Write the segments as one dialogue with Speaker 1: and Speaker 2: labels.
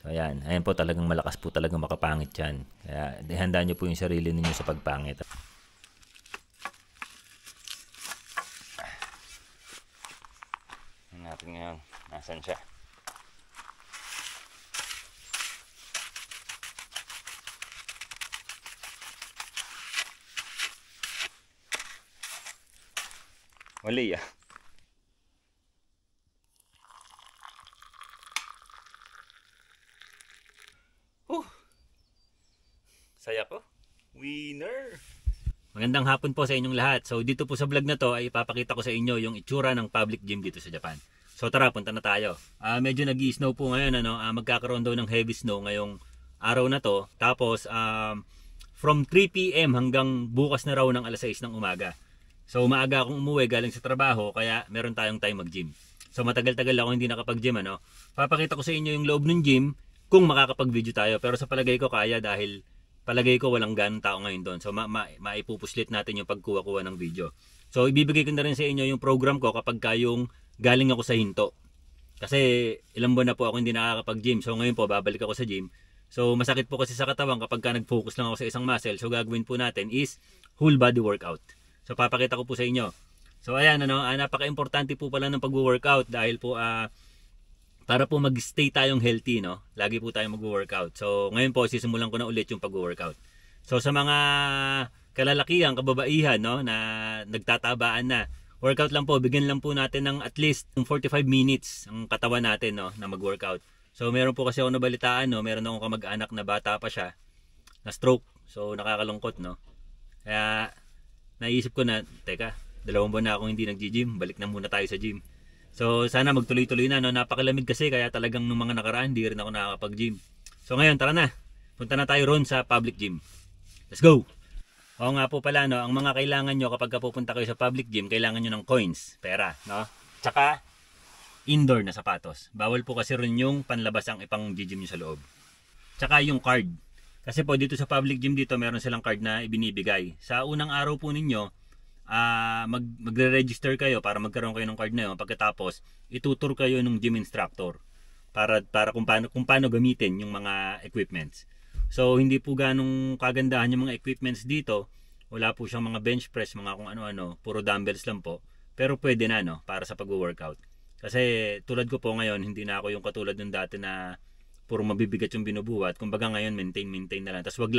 Speaker 1: So ayan, ayan po talagang malakas po talagang makapangit yan. Kaya handaan nyo po yung sarili ninyo sa pagpangit. Natin ngayon, nasan siya? Mali ah. Saya ko. Winner! Magandang hapon po sa inyong lahat. So dito po sa vlog na to ay ipapakita ko sa inyo yung itsura ng public gym dito sa Japan. So tara, punta na tayo. Medyo nag-i-snow po ngayon, magkakaroon daw ng heavy snow ngayong araw na to. Tapos from 3 PM hanggang bukas na raw ng alas 6 ng umaga. So maaga akong umuwi galing sa trabaho kaya meron tayong time mag-gym. So matagal-tagal ako hindi nakapag-gym Papakita ko sa inyo yung loob ng gym kung makakapag-video tayo. Pero sa palagay ko kaya dahil palagay ko walang ganong tao ngayon doon. So maipupuslit natin yung pagkuha-kuha ng video. So ibibigay ko na rin sa inyo yung program ko kapag kayong galing ako sa hinto. Kasi ilang buwan na po ako hindi nakakapag-gym. So ngayon po babalik ako sa gym. So masakit po kasi sa katawan kapag ka nag-focus lang ako sa isang muscle. So gagawin po natin is whole body workout. So papakita ko po sa inyo. So ayan napaka-importante po pala ng pag-workout dahil po para po mag-stay tayong healthy, no? Lagi po tayong mag-workout. So, ngayon po, sisimulan ko na ulit yung pag-workout. So, sa mga kalalakihan, kababaihan, no? Na nagtatabaan na, workout lang po, bigyan lang po natin ng at least 45 minutes ang katawan natin, no? Na mag-workout. So, meron po kasi ako nabalitaan, no? Meron akong kamag-anak na bata pa siya, na stroke. So, nakakalungkot, no? Kaya, naisip ko na, teka, 2 buwan na akong hindi nag-gym, balik na muna tayo sa gym. So sana magtuloy-tuloy na, no? Napakalamig kasi kaya talagang nung mga nakaraan di rin ako nakakapag-gym. So ngayon tara na, punta na tayo ron sa public gym. Let's go! Oo nga po pala, no? Ang mga kailangan nyo kapag pupunta kayo sa public gym, kailangan nyo ng coins, pera, no? Tsaka indoor na sapatos. Bawal po kasi rin yung panlabas ang ipang gym nyo sa loob. Tsaka yung card. Kasi po dito sa public gym dito meron silang card na ibinibigay. Sa unang araw po ninyo, magre-register kayo para magkaroon kayo ng card na yun. Pagkatapos itutur kayo ng gym instructor para kung paano gamitin yung mga equipments. So hindi po ganong kagandahan yung mga equipments dito. Wala po siyang mga bench press, mga kung ano-ano, puro dumbbells lang po. Pero pwede na, no, para sa pag-workout. Kasi tulad ko po ngayon, hindi na ako yung katulad ng dati na puro mabibigat yung binubuhat. Kumbaga ngayon maintain na lang. Tapos wag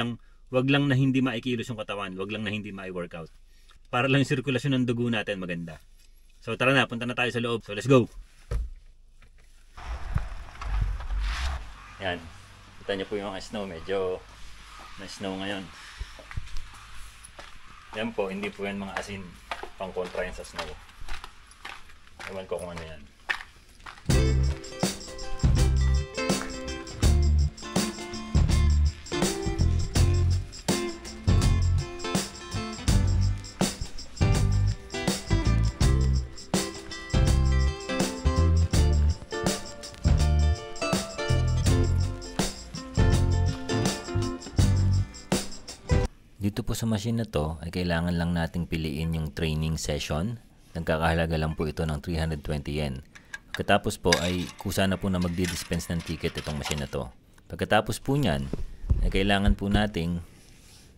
Speaker 1: lang na hindi maikilos yung katawan, wag lang na hindi mai-workout. Para lang yung sirkulasyon ng dugo natin maganda. So tara na, punta na tayo sa loob. So let's go! Yan. Kita nyo po yung snow. Medyo na snow ngayon. Yan po, hindi po yan mga asin pang kontra yan sa snow. Ewan ko kung ano yan. Dito po sa machine na to ay kailangan lang nating piliin yung training session. Nagkakahalaga lang po ito ng 320 yen. Pagkatapos po ay kusa na po na magdi-dispense ng ticket itong machine na to. Pagkatapos po niyan ay kailangan po nating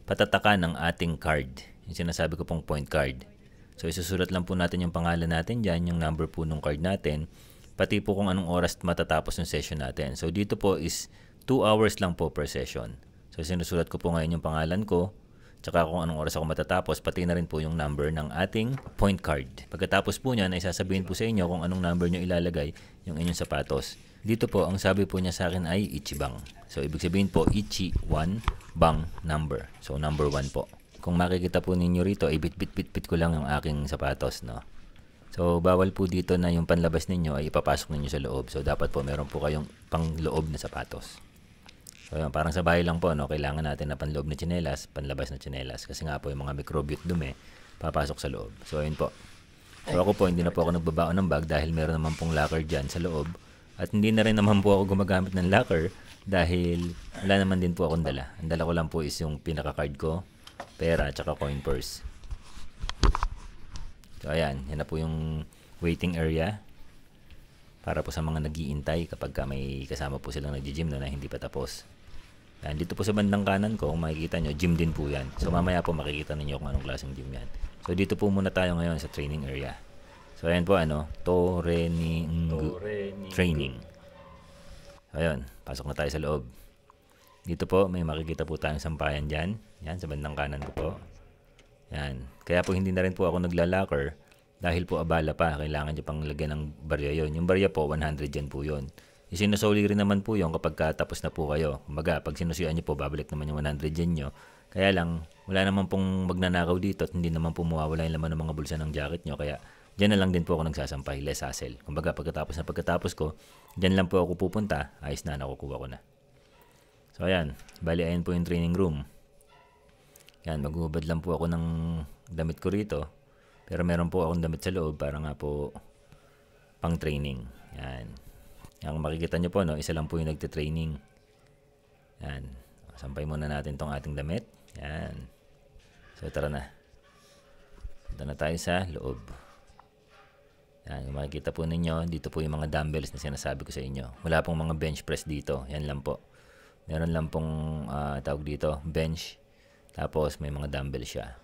Speaker 1: patatakan ng ating card. Yung sinasabi ko pong point card. So isusulat lang po natin yung pangalan natin dyan, yung number po ng card natin, pati po kung anong oras matatapos yung session natin. So dito po is 2 hours lang po per session. So sinusulat ko po ngayon yung pangalan ko, tsaka kung anong oras ako matatapos, pati na rin po yung number ng ating point card. Pagkatapos po niyan ay sasabihin po sa inyo kung anong number nyo ilalagay yung inyong sapatos. Dito po, ang sabi po niya sa akin ay Ichibang. So ibig sabihin po, Ichi 1 bang number. So number 1 po. Kung makikita po ninyo rito, ay bit ko lang yung aking sapatos, no? So bawal po dito na yung panlabas ninyo ay ipapasok ninyo sa loob. So dapat po meron po kayong pangloob na sapatos. So yun, parang sa bahay lang po, no? Kailangan natin na panloob na tsinelas, panlabas na tsinelas. Kasi nga po yung mga microbio at dumi, papasok sa loob. So yun po. So ako po, hindi na po ako nagbabaon ng bag dahil meron naman pong locker dyan sa loob. At hindi na rin naman po ako gumagamit ng locker dahil wala naman din po akong dala. Ang dala ko lang po is yung pinaka-card ko, pera, at saka coin purse. So ayan, yan na po yung waiting area. para po sa mga nag-iintay kapag may kasama po silang nag-gym na hindi pa tapos. Yan, dito po sa bandang kanan ko, kung makikita nyo, gym din po yan. So mamaya po makikita ninyo kung anong klaseng gym yan. So dito po muna tayo ngayon sa training area. So ayan po training. So ayan, pasok na tayo sa loob. Dito po may makikita po tayong sampayan dyan. Yan, sa bandang kanan ko po. Yan, kaya po hindi na rin po ako nagla-locker dahil po abala pa. Kailangan nyo pang lagyan ng barya yon. Yung barya po, 100 yan po yun. Sinusoli rin naman po yung kapag tapos na po kayo. Kumbaga, pag sinusuyan nyo po, babalik naman yung 100 yen nyo. Kaya lang, wala naman pong magnanakaw dito at hindi naman po mawawala yung laman ng mga bulsa ng jacket nyo. Kaya, dyan na lang din po ako nagsasampay. Less hassle. Kumbaga, pagkatapos ko, dyan lang po ako pupunta. Ayos na, nakukuha ko na. So, ayan. Bali, ayan po yung training room. Yan, maghubad lang po ako ng damit ko rito. Pero meron po akong damit sa loob para nga po pang training. Yan. Ang makikita nyo po, isa lang po yung nagte-training. Yan. Sampay muna natin tong ating damit. Yan. So, tara na. Punta na tayo sa loob. Yan. Kung makikita po ninyo, dito po yung mga dumbbells na sinasabi ko sa inyo. Wala pong mga bench press dito. Yan lang po. Meron lang pong tawag dito, bench. Tapos, may mga dumbbells siya.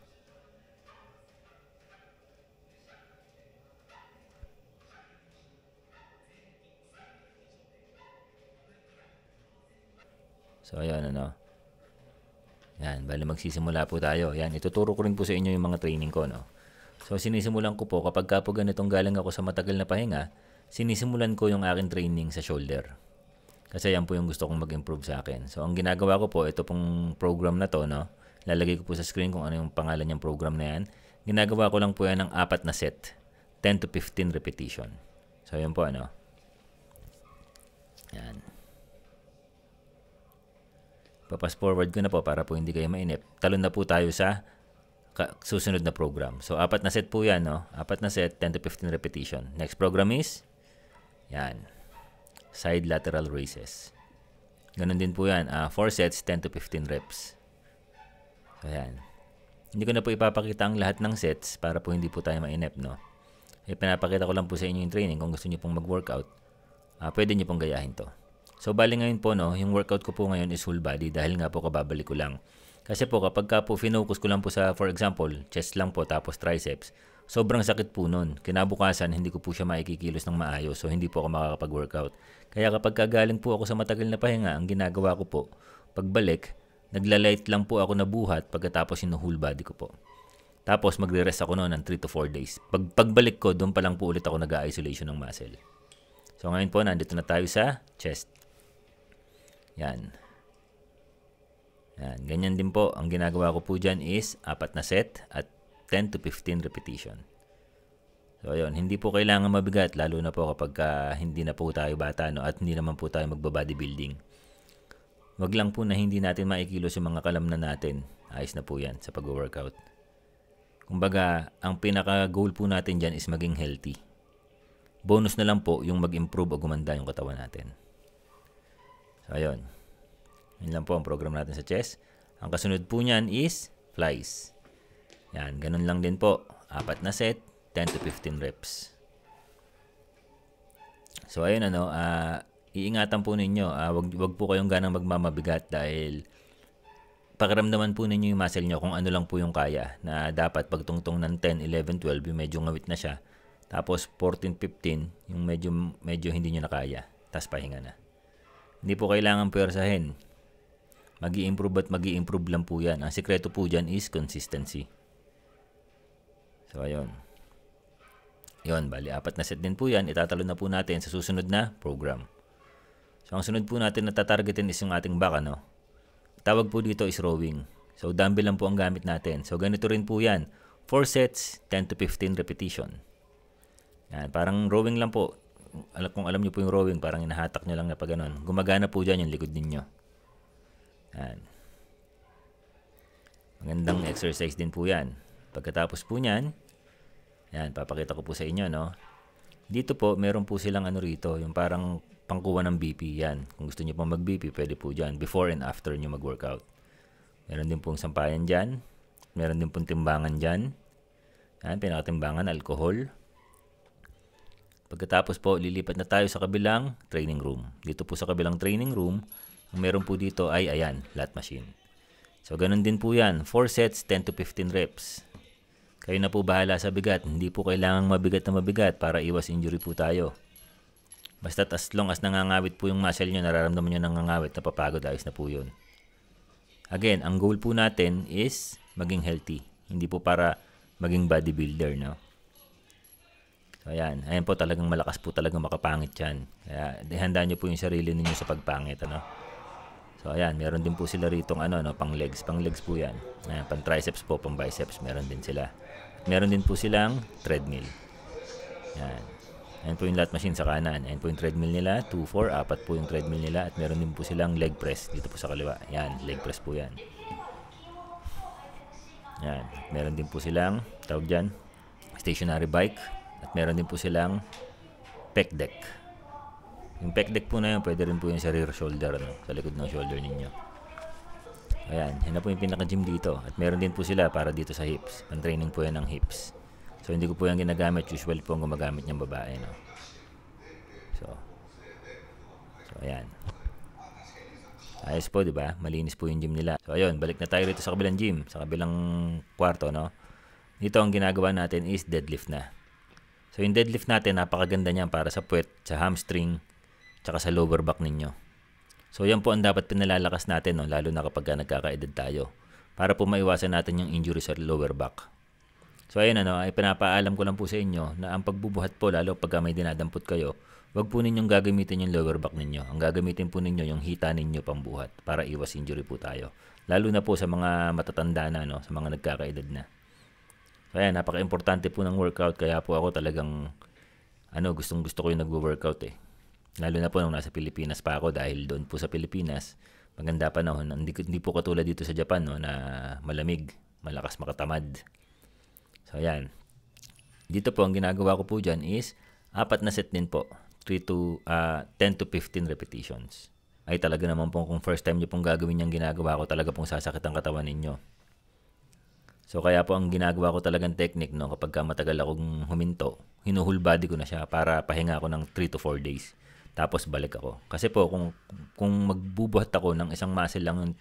Speaker 1: So, ayan, Yan, bali magsisimula po tayo. Yan, ituturo ko rin po sa inyo yung mga training ko, So, sinisimulan ko po, kapag po ganitong galing ako sa matagal na pahinga, sinisimulan ko yung aking training sa shoulder. Kasi yan po yung gusto kong mag-improve sa akin. So, ang ginagawa ko po, ito pong program na to, Lalagay ko po sa screen kung ano yung pangalan ng program na yan. Ginagawa ko lang po yan ng 4 na set. 10 to 15 repetition. So, yan po, Yan. Papas forward ko na po para po hindi kayo mainip. Talon na po tayo sa susunod na program. So, 4 na set po yan, 4 na set, 10 to 15 repetition. Next program is, yan, side lateral raises. Ganun din po yan. 4 sets, 10 to 15 reps. So, yan. Hindi ko na po ipapakita ang lahat ng sets para po hindi po tayo mainip, Pinapakita ko lang po sa inyo yung training. Kung gusto niyo pong mag-workout, pwede niyo pong gayahin to. So, bali ngayon po, yung workout ko po ngayon is full body dahil nga po kababalik ko lang. Kasi po, kapag po finocus ko lang po sa, for example, chest lang po tapos triceps, sobrang sakit po nun. Kinabukasan, hindi ko po siya maikikilos ng maayos, so hindi po ako makakapag-workout. Kaya kapag kagaling po ako sa matagal na pahinga, ang ginagawa ko po, pagbalik, nagla-light lang po ako na buhat pagkatapos yung whole body ko po. Tapos magre-rest ako noon ng 3 to 4 days. Pagbalik ko, doon pa lang po ulit ako nag-isolation ng muscle. So ngayon po, nandito na tayo sa chest. Yan. Yan. Ganyan din po. Ang ginagawa ko po dyan is 4 na set at 10 to 15 repetition. So, ayun. Hindi po kailangan mabigat, lalo na po kapag hindi na po tayo bata, at hindi naman po tayo magba-bodybuilding. Wag lang po na hindi natin maikilos yung mga kalamnan natin. Ayos na po yan sa pag-workout. Kumbaga, ang pinaka-goal po natin dyan is maging healthy. Bonus na lang po yung mag-improve o gumanda yung katawan natin. So, ayun. Yun lang po ang program natin sa chest. Ang kasunod po niyan is flies. Yan, ganun lang din po. 4 na set, 10 to 15 reps. So, ayun, iingatan po ninyo. Wag po kayong ganang magmamabigat dahil pakiramdaman po ninyo yung muscle nyo kung ano lang po yung kaya. Na dapat pagtungtong ng 10, 11, 12, yung medyo ngawit na siya. Tapos 14, 15, yung medyo hindi nyo na kaya. Tapos pahinga na. Hindi po kailangan puwersahin. Mag-i-improve at mag-i-improve lang po yan. Ang sikreto po dyan is consistency. So, ayun. Yun, bali, 4 na set din po yan. Itatalo na po natin sa susunod na program. So, ang sunod po natin na tatargetin is yung ating back, Tawag po dito is rowing. So, dumbbell lang po ang gamit natin. So, ganito rin po yan. 4 sets, 10 to 15 repetition. Yan, parang rowing lang po. Kung alam niyo po yung rowing, parang inahatak niyo lang na pag ganun. Gumagana po dyan yung likod ninyo. Yan. Magandang exercise din po yan. Pagkatapos po niyan, yan, papakita ko po sa inyo, Dito po, meron po silang rito, yung parang pangkuha ng BP, yan. Kung gusto niyo pong mag-BP, pwede po dyan, before and after niyo mag-workout. Meron din pong sampayan dyan. Meron din pong timbangan dyan. Yan, pinakatimbangan, alcohol. Pagkatapos po, lilipat na tayo sa kabilang training room. Dito po sa kabilang training room, ang meron po dito ay, ayan, lat machine. So, ganun din po yan. 4 sets, 10 to 15 reps. Kayo na po bahala sa bigat. Hindi po kailangang mabigat na mabigat para iwas injury po tayo. Basta as long as nangangawit po yung muscle nyo, nararamdaman nyo nangangawit, napapagod, ayos na po yun. Again, ang goal po natin is maging healthy. Hindi po para maging bodybuilder, no? So, ayan. Ayan po, talagang malakas po talagang makapangit yan. Kaya, handaan nyo po yung sarili ninyo sa pagpangit, ano? So, ayan. Meron din po sila ritong, pang legs. Pang legs po yan. Ayan, pang triceps po, pang biceps. Meron din sila. Meron din po silang treadmill. Ayan. Ayan po yung lat machine sa kanan. Ayan po yung treadmill nila. 2, 4, 4 po yung treadmill nila. At meron din po silang leg press dito po sa kaliwa. Ayan, leg press po yan. Ayan. Meron din po silang, tawag dyan, stationary bike. At meron din po silang pec deck. Yung pec deck po na yun, pwede rin po yung sa rear shoulder, sa likod ng shoulder ninyo. Ayan, yun na po yung pinaka-gym dito. At meron din po sila para dito sa hips. Pan-training po yan ng hips. So, hindi ko po yan ginagamit. Usual po ang gumagamit niyang babae. No? So, ayan. Ayos po, di ba? Malinis po yung gym nila. So, ayun, balik na tayo rito sa kabilang gym. Sa kabilang kwarto, no? Dito, ang ginagawa natin is deadlift na. So, yung deadlift natin, napakaganda niyan para sa puwet, sa hamstring, tsaka sa lower back ninyo. So, yan po ang dapat pinalalakas natin, no? Lalo na kapag nagkakaedad tayo. Para po maiwasan natin yung injury sa lower back. So, ayun, ay pinapaalam ko lang po sa inyo na ang pagbubuhat po, lalo pag may dinadampot kayo, wag po ninyong gagamitin yung lower back ninyo. Ang gagamitin po ninyo yung hita ninyo pambuhat para iwas injury po tayo. Lalo na po sa mga matatanda na, no? Sa mga nagkakaedad na. So, ayan, napaka-importante po ng workout. Kaya po ako talagang, gustong-gusto ko yung nagwo-workout eh. Lalo na po nung nasa Pilipinas pa ako dahil doon po sa Pilipinas, maganda panahon. Hindi po katulad dito sa Japan, no, na malamig, malakas makatamad. So, ayan. Dito po, ang ginagawa ko po dyan is, 4 na set din po. 10 to 15 repetitions. Ay talaga naman po, kung first time nyo pong gagawin yung ginagawa ko, talaga pong sasakit ang katawan ninyo. So, kaya po ang ginagawa ko talagang technique, no, kapag matagal akong huminto, hinuhul body ko na siya para pahinga ako ng 3 to 4 days. Tapos balik ako. Kasi po, kung magbubuhat ako ng isang muscle lang,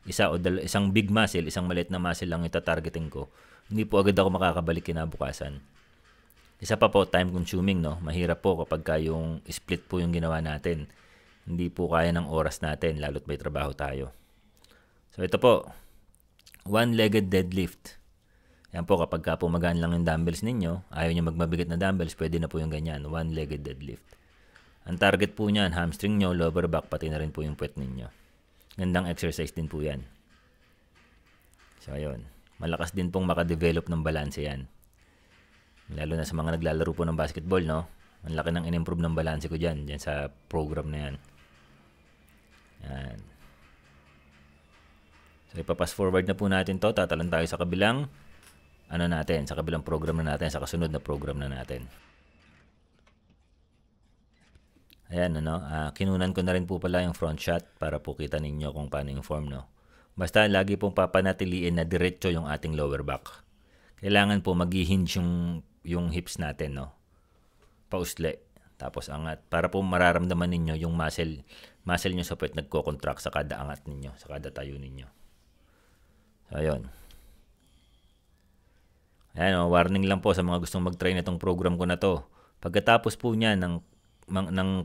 Speaker 1: isang big muscle, isang maliit na muscle lang itatargeting ko, hindi po agad ako makakabalik kinabukasan. Isa pa po, time consuming, no? Mahirap po kapag yung split po yung ginawa natin. Hindi po kaya ng oras natin, lalo't may trabaho tayo. So, ito po. One-legged deadlift. Yan po, kapag po magaan lang yung dumbbells ninyo, ayaw nyo magmabigat na dumbbells, pwede na po yung ganyan, one-legged deadlift. Ang target po niyan, hamstring nyo, lower back, pati na rin po yung puwet ninyo. Gandang exercise din po yan. So, ayun. Malakas din pong makadevelop ng balanse yan. Lalo na sa mga naglalaro po ng basketball, no? Ang laki ng in-improve ng balanse ko dyan sa program na yan. Yan. So, ipapass forward na po natin to. Tatalon tayo sa kabilang sa kabilang program na natin, sa kasunod na program na natin. Ayan, kinunan ko na rin po pala yung front shot para po kita ninyo kung paano yung form, no? Basta lagi pong papanatiliin na diretso yung ating lower back. Kailangan po mag-hinge yung hips natin, no? Pausli. Tapos angat. Para po mararamdaman ninyo yung muscle nyo sa puwet nagko-contract sa kada angat ninyo, sa kada tayo ninyo. So, ayun. Ayan, warning lang po sa mga gustong mag-try na itong program ko na to. Pagkatapos po niya ng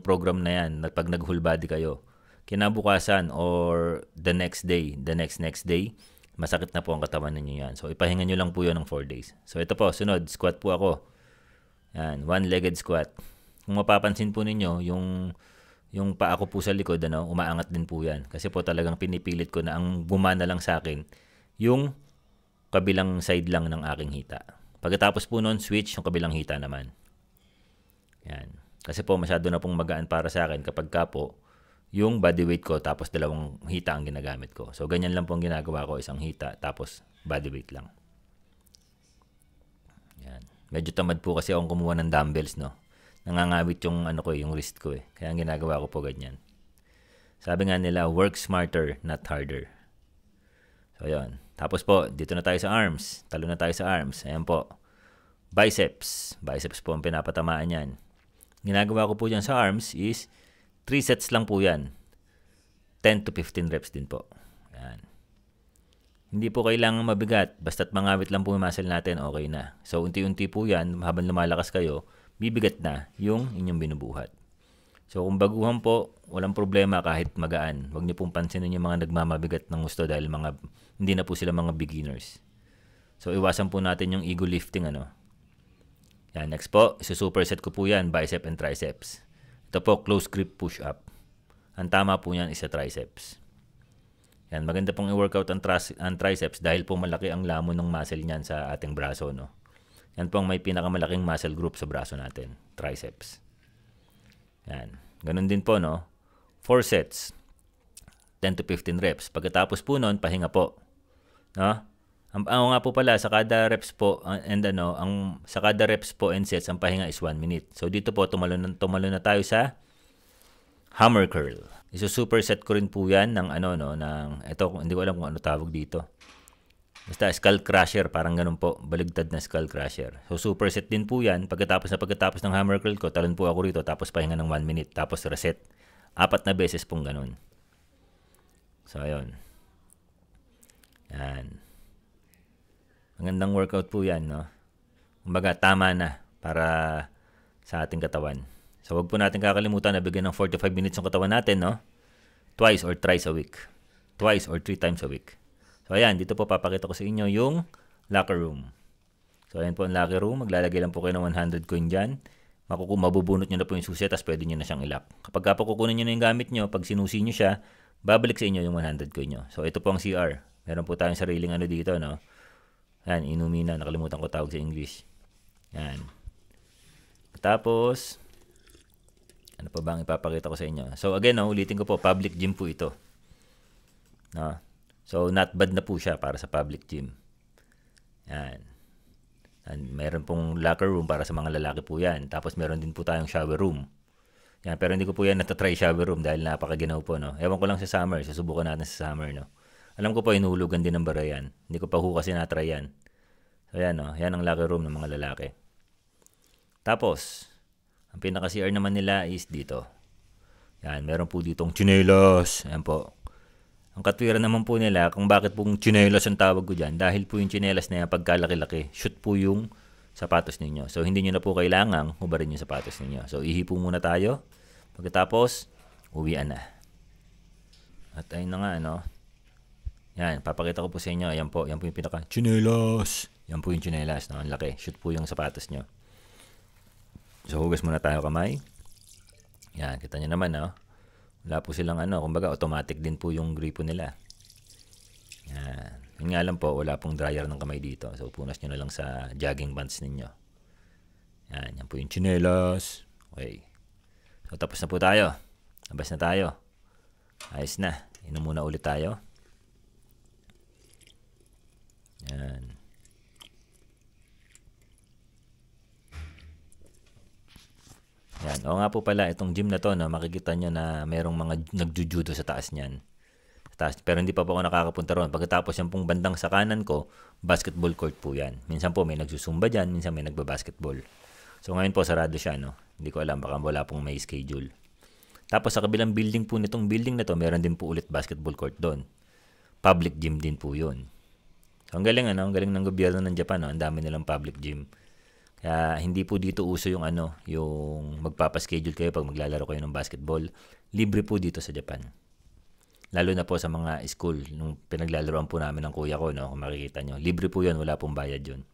Speaker 1: program na yan, pag nag-whole body kayo, kinabukasan or the next day, masakit na po ang katawan ninyo yan. So, ipahinga nyo lang po yun ng 4 days. So, ito po, sunod, squat po ako. Yan, one-legged squat. Kung mapapansin po ninyo, yung paa ko po sa likod, umaangat din po yan. Kasi po talagang pinipilit ko na ang gumana lang sa akin, yung kabilang side lang ng aking hita. Pagkatapos po nun, switch yung kabilang hita naman. Yan. Kasi po masyado na pong magaan para sa akin kapag po yung body weight ko tapos dalawang hita ang ginagamit ko. So, ganyan lang po ang ginagawa ko. Isang hita tapos body weight lang. Yan. Medyo tamad po kasi akong kumuha ng dumbbells, no? Nangangawit yung yung wrist ko eh. Kaya ang ginagawa ko po ganyan. Sabi nga nila, work smarter, not harder. So, yun. Tapos po, dito na tayo sa arms. Talo na tayo sa arms. Ayan po. Biceps. Biceps po ang pinapatamaan yan. ginagawa ko po dyan sa arms is 3 sets lang po yan. 10 to 15 reps din po. Yan. Hindi po kailangan mabigat. Basta't mangawit lang po yung muscle natin, okay na. So, unti-unti po yan, habang lumalakas kayo, bibigat na yung inyong binubuhat. So, kung baguhan po, walang problema kahit magaan. Huwag niyo pong pansinin yung mga nagmamabigat ng gusto dahil hindi na po sila mga beginners. So, iwasan po natin yung ego lifting, ano. Yan, next po, superset ko po yan, bicep and triceps. Ito po, close grip push-up. Ang tama po yan is sa triceps. Yan, maganda pong i-workout ang triceps dahil po malaki ang lamon ng muscle niyan sa ating braso, no. Yan po ang may pinakamalaking muscle group sa braso natin, triceps. Yan, ganun din po, no. 4 sets, 10 to 15 reps. Pagkatapos po nun, pahinga po, no. Ang nga po pala, sa kada reps po sa kada reps po and sets, ang pahinga is 1 minute. So dito po tumalo na tayo sa hammer curl. Superset ko rin po 'yan ng hindi ko alam kung ano tawag dito. Basta skull crusher, parang ganun po, baligtad na skull crusher. So superset din po 'yan. Pagkatapos ng hammer curl ko, talon po ako rito, tapos pahinga ng 1 minute, tapos reset. 4 na beses pong ganun. So ayun. Yan. Magandang workout po yan, no? Kumbaga, tama na para sa ating katawan. So, wag po natin kakalimutan na bigyan ng 45 minutes yung katawan natin, no? Twice or thrice a week. Twice or 3 times a week. So, ayan, dito po papakita ko sa inyo yung locker room. So, ayan po ang locker room. Maglalagay lang po kayo ng 100 coin dyan. Mabubunot nyo na po yung susi, tapos pwede nyo na siyang ilak. Kapag kukunin nyo na yung gamit nyo, pag sinusi nyo siya, babalik sa inyo yung 100 coin nyo. So, ito po ang CR. Meron po tayong sariling dito, no? Yan, inumina. Nakalimutan ko tawag sa English. Yan. Tapos, ano pa ba ang ipapakita ko sa inyo? So, again, ulitin ko po, public gym po ito. No? So, not bad na po siya para sa public gym. Yan. And meron pong locker room para sa mga lalaki po yan. Tapos, meron din po tayong shower room. Yan, pero hindi ko po yan natatry shower room dahil napakaginaw po, no? Ewan ko lang sa summer. Susubukan natin sa summer, no? Alam ko po, inuhulugan din ng bara yan. Hindi ko pa kasi natry yan. So, yan, no? Yan ang locker room ng mga lalaki. Tapos, ang pinaka-CR naman nila is dito. Yan, meron po ditong tsinelas. Yan po. Ang katwiran naman po nila, kung bakit pong tsinelas ang tawag ko dyan, dahil po yung tsinelas na yan, pagkalaki-laki, shoot po yung sapatos ninyo. So, hindi nyo na po kailangang hubarin yung sapatos ninyo. So, ihipo muna tayo. Pagkatapos, uwian na. At ayun na nga, no? Yan, papakita ko po sa inyo. Yan po yung pinaka-tsinelas. Yan po yung tsinelas, no? Ang laki. Shoot po yung sapatos nyo. So, hugas muna tayo kamay. Yan, kita nyo naman, no? Wala po silang kumbaga automatic din po yung gripo nila. Yan. Yun nga lang po, wala pong dryer ng kamay dito. So, punas nyo na lang sa jogging pants ninyo. Yan, yan po yung tsinelas. Okay. So, tapos na po tayo. Labas na tayo. Ayos na. Inom muna ulit tayo. Yan. Yan. O nga po pala, itong gym na to, no, makikita nyo na merong mga nagjujudo sa taas niyan. Sa taas. Pero hindi pa po ako nakakapunta ron. Pagkatapos yung pong bandang sa kanan ko, basketball court po yan. Minsan po may nagsusumba dyan, minsan may nagbabasketball. So ngayon po sarado siya, no? Hindi ko alam, baka wala pong may schedule. Tapos sa kabilang building po nitong building na to, meron din po ulit basketball court doon. Public gym din po yun. So, ang galing, ang galing ng gobyerno ng Japan, no? Ang dami nilang public gym. Kaya hindi po dito uso yung yung magpapaschedule kayo pag maglalaro kayo ng basketball. Libre po dito sa Japan. Lalo na po sa mga school, nung pinaglalaroan po namin ng kuya ko, no? Kung makikita nyo. Libre po yun, wala pong bayad yun.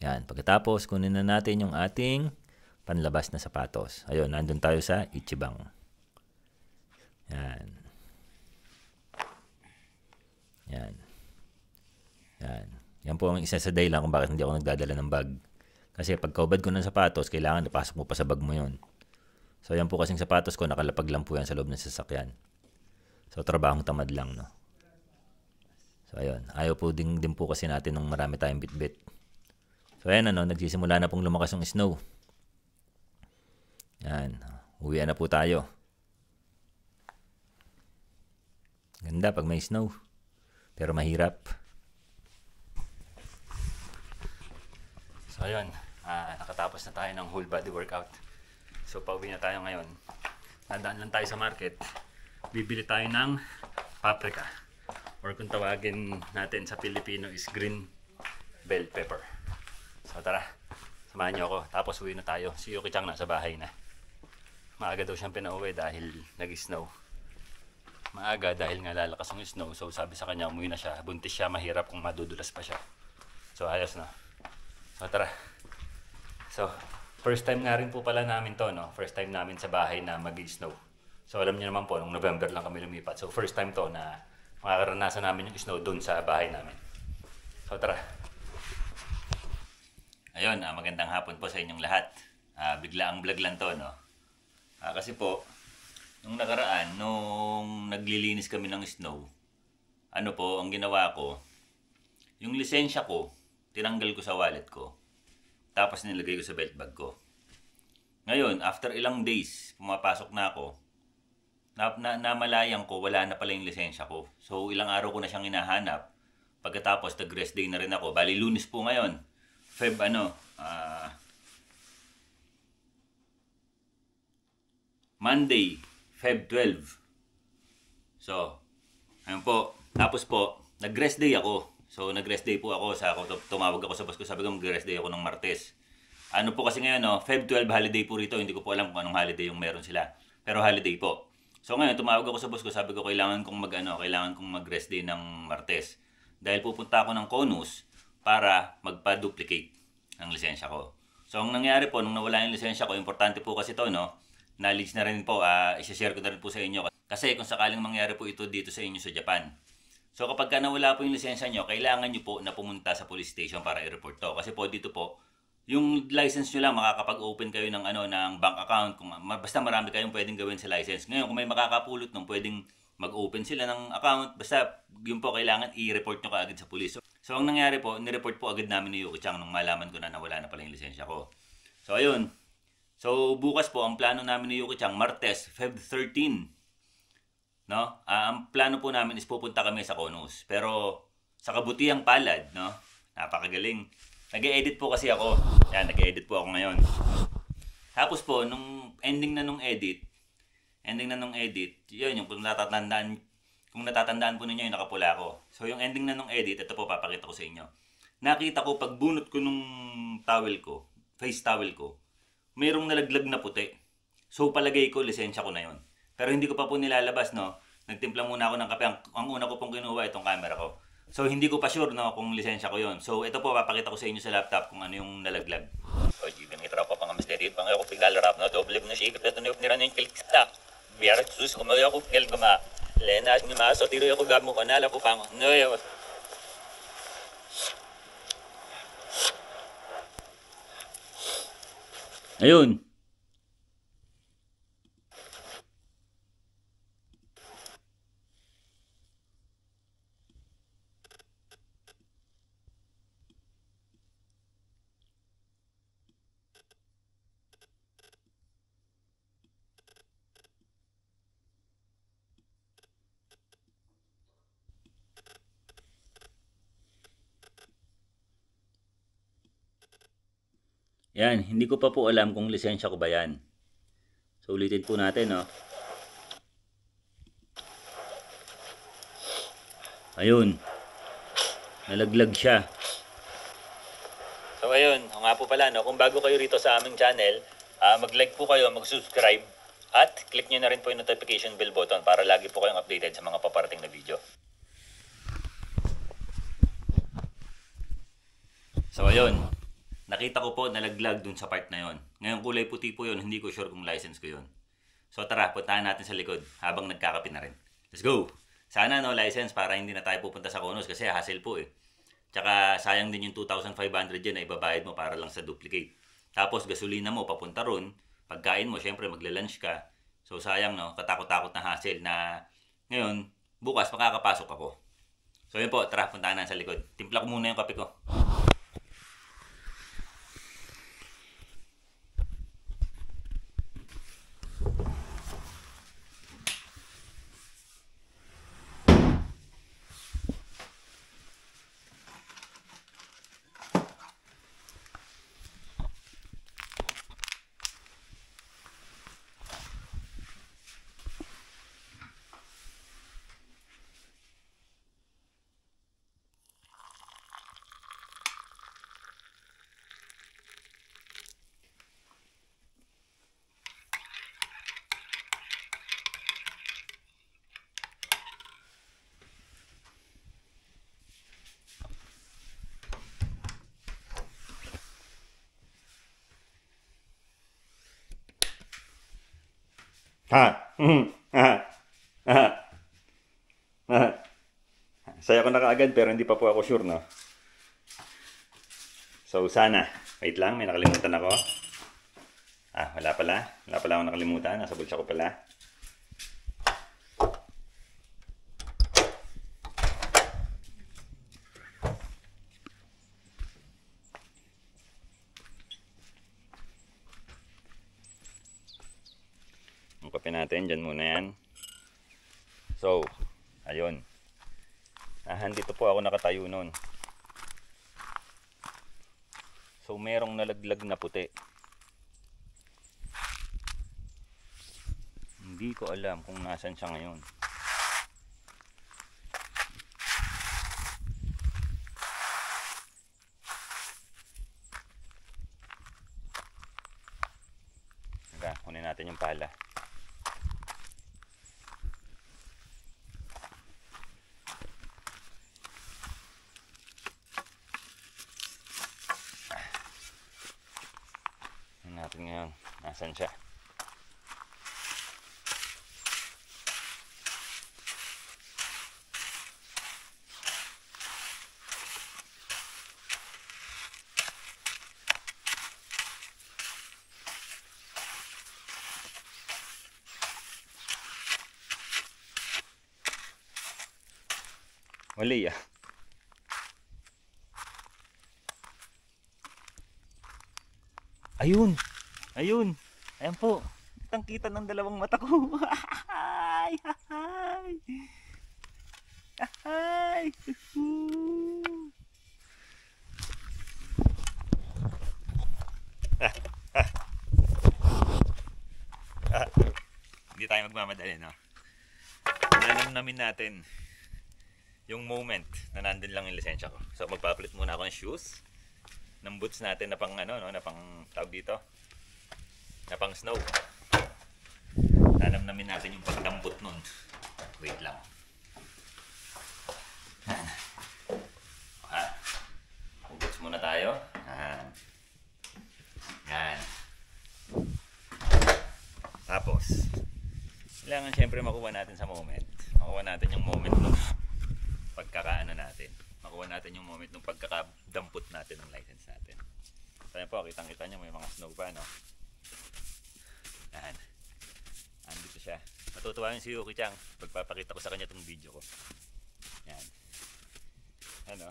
Speaker 1: Yan, pagkatapos, kunin na natin yung ating panlabas na sapatos. Ayun, nandun tayo sa Ichiban. Yan. Yan. Yan. Yan po ang isa sa dahilan kung bakit hindi ako nagdadala ng bag. Kasi pag kaubad ko ng sapatos, kailangan ipasok mo pa sa bag mo yun. So yan po kasing sapatos ko, nakalapag lang po yan sa loob ng sasakyan. So trabahong tamad lang, no? So ayun, ayaw po din po kasi natin nung marami tayong bitbit. So ayan, nagsisimula na pong lumakas yung snow. Yan, uwian na po tayo. Ganda pag may snow. Pero mahirap. So ayun, nakatapos na tayo ng whole body workout. So pauwi na tayo ngayon. Nadaan lang tayo sa market. Bibili tayo ng paprika. Or kung tawagin natin sa Pilipino is green bell pepper. So tara, samahan niyo ako. Tapos uwi na tayo. Si Yuki-chan nasa bahay na. Maaga daw siyang pinauwi dahil nag-snow. Maaga dahil nga lalakas ng snow. So sabi sa kanya, umuwi na siya. Buntis siya, mahirap kung madudulas pa siya. So ayos na. So tara. So first time nga rin po pala namin to, no? First time namin sa bahay na mag-snow. So alam niyo naman po, nung November lang kami lumipat. So first time to na makakaranasan namin yung snow doon sa bahay namin. So tara. Ayun, magandang hapon po sa inyong lahat. Bigla ang vlog lang to, no? Kasi po, nung nakaraan, nung naglilinis kami ng snow, ano po, ang ginawa ko, yung lisensya ko, tinanggal ko sa wallet ko. Tapos nilagay ko sa belt bag ko. Ngayon, after ilang days, pumapasok na ako, namalayan ko, wala na pala yung lisensya ko. So, ilang araw ko na siyang hinahanap. Pagkatapos, nag-rest day na rin ako. Bali, Lunes po ngayon. Monday, Feb 12. So, ayun po. Tapos po, nag-rest day ako. So, nag-rest day po ako. Tumawag ako sa boss ko. Sabi ko, mag-rest day ako ng Martes. Ano po kasi ngayon, no? Feb 12 holiday po rito. Hindi ko po alam kung anong holiday yung meron sila. Pero holiday po. So, ngayon, tumawag ako sa boss ko. Sabi ko, kailangan kong mag-rest day ng Martes. Dahil pupunta ako ng Conus para magpa-duplicate ng lisensya ko. So, ang nangyari po, nung nawala yung lisensya ko, importante po kasi to, no? Knowledge na rin po, isa-share ko na rin po sa inyo. Kasi kung sakaling mangyari po ito dito sa inyo sa Japan. So kapag ka nawala po yung lisensya nyo, kailangan nyo po na pumunta sa police station para i-report to. Kasi po dito po, yung license nyo lang, makakapag-open kayo ng, ng bank account. Basta marami kayong pwedeng gawin sa license. Ngayon, kung may makakapulot nung pwedeng mag-open sila ng account, basta yun po kailangan i-report nyo kaagad sa police. So ang nangyari po, ni-report po agad namin ni Yuki-chan nung malaman ko na nawala na pala yung lisensya ko. So ayun. So, bukas po, ang plano namin ni Yuki-chan, Martes, Feb 13. No? Ang plano po namin is pupunta kami sa Conus. Pero, sa kabutihang palad, no? Napakagaling. Nag-e-edit po kasi ako. Yan, nag-e-edit po ako ngayon. Tapos po, nung ending na nung edit, yun, yung kung natatandaan po ninyo, yung nakapula ko. So, yung ending na nung edit, ito po, papakita ko sa inyo. Nakita ko, pag bunot ko nung towel ko, face towel ko, mayroong nalaglag na puti. So palagay ko, lisensya ko na yon. Pero hindi ko pa po nilalabas, no? Nagtimpla muna ako ng kape. Ang una ko pong kinuha itong camera ko. So hindi ko pa sure, no, kung lisensya ko yon. So ito po, papakita ko sa inyo sa laptop kung ano yung nalaglag. O, Jibin, itra ko pang mas dedit. Pang ako piglalarap na doble mo na siya. Ito na yung nira na yung kiliksta. Biyarat sus, kumayo ako pigil guma. Lena, nga maaso, tiro ako gamo ko. Nala ko pang. No, yun. Ayun. Yan, hindi ko pa po alam kung lisensya ko ba yan. So ulitin po natin, no. Ayun. Nalaglag siya. So ayun, nga po pala, no, kung bago kayo rito sa aming channel, mag-like po kayo, mag-subscribe, at click nyo na rin po yung notification bell button para lagi po kayong updated sa mga paparating na video. So ayun. Nakita ko po nalaglag dun sa part na yon. Ngayon kulay puti po yun, hindi ko sure kung license ko yun. So tara, puntahan natin sa likod habang nagkakape na rin. Let's go! Sana no license para hindi na tayo pupunta sa Conus kasi hassle po eh. Tsaka sayang din yung 2,500 yan na ibabayad mo para lang sa duplicate. Tapos gasolina mo papunta ron, pagkain mo syempre magla-lunch ka. So sayang no, katakot-takot na hassle na ngayon bukas makakapasok ako. So yun po, tara puntahan na sa likod. Timpla ko muna yung kape ko. Ha? Ha? Ha? Ha? Saya ko na kaagad pero hindi pa po ako sure, no? So, sana. Wait lang, may nakalimutan ako. Wala pala. Wala pala ako nakalimutan. Nasa bulsa ko pala. Ang kape natin, dyan muna yan. So, ayun. Dito po ako nakatayo nun. So, merong nalaglag na puti. Hindi ko alam kung nasan siya ngayon. Kunin natin yung pala. Natin ngayon nasan siya. Mali ah. Ayun. Ayun. Ayan po. Kitang-kita ng dalawang mata ko. Ay, ay. Ay. Hindi tayo magmamadali, no? Namin natin yung moment na nandun lang yung lisensya ko. So magpapalit muna ako ng shoes, ng boots natin na pang ano, no, na pang tawag dito, na pang snow. Namin natin yung pagdampot nun. Wait lang. Boots muna tayo. Yan. Tapos kailangan syempre makuha natin sa moment. Makuha natin yung moment nung pagkakaano natin. Makuha natin yung moment nung pagkakadampot natin ng license natin. Kaya po, kitang-kita nyo may mga snow pa, no? Yan. Andito siya. Matutuwa yung si Yuki Chang. Pagpapakita ko sa kanya itong video ko. Yan. Ano?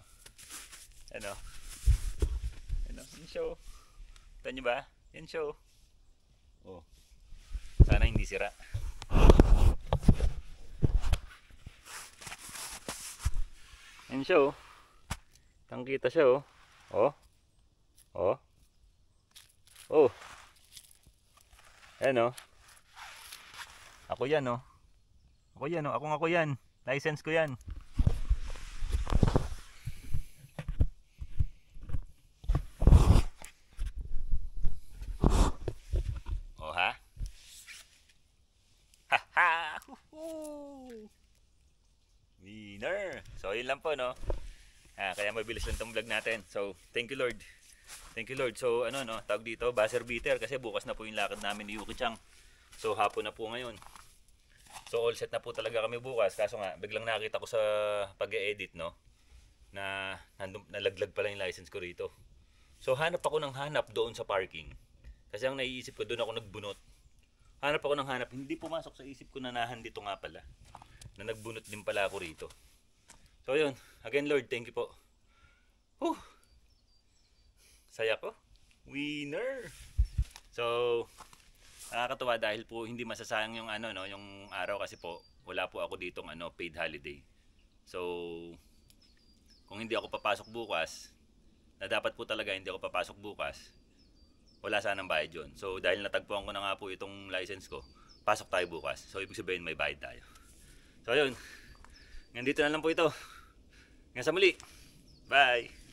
Speaker 1: Ano? Ano? Yung show. Kita nyo ba? Yan show. Oh. Sana hindi sira. Yan siya oh. Tangkita siya oh. Oh. Oh. Oh. Ayan oh. Ako yan oh. Ako yan oh. Ako yan. License ko yan. Oh ha? Ha ha! Winner! So yun lang po no. Kaya mabilis lang itong vlog natin. So thank you Lord. Thank you Lord. So ano no, tawag dito, buzzer beater kasi bukas na po yung lakad namin ni Yuki Chang. So hapon na po ngayon. So all set na po talaga kami bukas. Kaso nga biglang nakita ko sa pag-e-edit no na nalaglag pala yung license ko rito. So hanap ako ng hanap doon sa parking. Kasi ang naiisip ko doon ako nagbunot. Hanap ako ng hanap, hindi pumasok sa isip ko na dito nga pala. Na nagbunot din pala ako rito. So yun, again Lord, thank you po. Whew. Saya ko. Winner. So nakakatuwa dahil po hindi masasayang yung ano no, yung araw kasi po wala po ako ditong ano paid holiday. So kung hindi ako papasok bukas, na dapat po talaga hindi ako papasok bukas, wala sanang bayad yun. So dahil natagpuan ko na nga po itong license ko, pasok tayo bukas. So ibig sabihin may bayad tayo. So ayun, nandito na lang po ito. Hanggang sa muli. Bye!